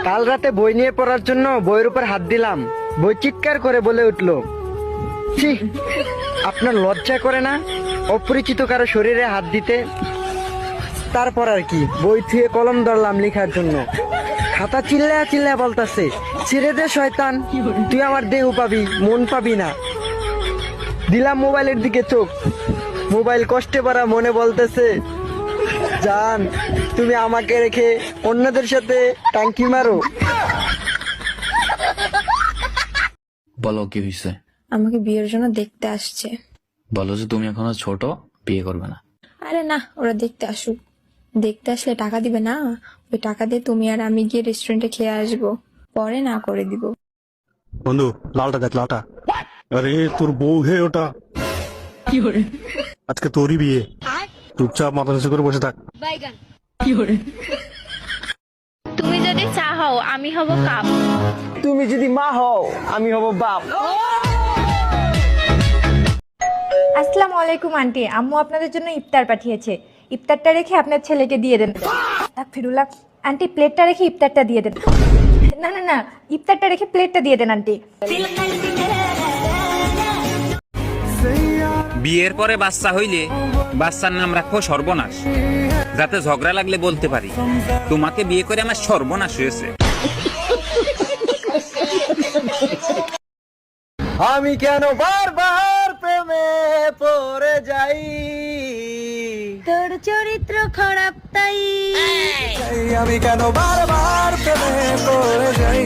কাল রাতে বই নিয়ে পড়ার জন্য বইয়ের উপর হাত দিলাম, বই চিৎকার করে বলে উঠলো, ছি, আপনার লজ্জা করে না অপরিচিত কারো শরীরে হাত দিতে? তারপর আর কি, বই থুয়ে কলম ধরলাম লেখার জন্য। খাতা চিল্লা চিল্লা বলতাছে, ছেড়ে দে শয়তান, তুই আমার দেহ পাবি, মন পাবি না। দিলাম মোবাইলের দিকে চোখ, মোবাইল কষ্টে ভরা মনে বলতেছে, জান তুমি আমাকে রেখে অন্যদের সাথে টাঙ্কি মারো। বলো কি হয়েছে? আমাকে বিয়ের জন্য দেখতে আসছে। বলো যে তুমি এখনো ছোট, বিয়ে করবে না। আরে না, ওরা দেখতে আসুক। দেখতে আসলে টাকা দিবে না? ওই টাকা দিয়ে তুমি আর আমি গিয়ে রেস্টুরেন্টে খেয়ে আসবো, পরে না করে দিব। বন্ধু লালটা দেখ, লালটা। আরে তোর বউ হে ওটা। আজকে তোরই বিয়ে, চুপচাপ মাথা নিচু করে বসে থাক। তুমি যদি চা হও আমি হব কাপ। তুমি যদি মা হও আমি হব বাপ। আসসালামু আলাইকুম আন্টি, আম্মু আপনাদের জন্য ইফতার পাঠিয়েছে। ইফতারটা রেখে আপনার ছেলেকে দিয়ে দেন। ফিরুল্লাহ আন্টি, প্লেটটা রেখে ইফতারটা দিয়ে দেন। না না না, ইফতারটা রেখে প্লেটটা দিয়ে দেন আন্টি। বিয়ের পরে বাচ্চা হইলে বাচ্চার নাম রাখবো সর্বনাশ, যাতে ঝগড়া লাগলে বলতে পারি তোমাকে বিয়ে করে আমার সর্বনাশ হয়েছে। আমি কেন বারবার প্রেমে পড়ে যাই, তোর চরিত্র খারাপ তাই। আমি কেন বারবার প্রেমে পড়ে যাই।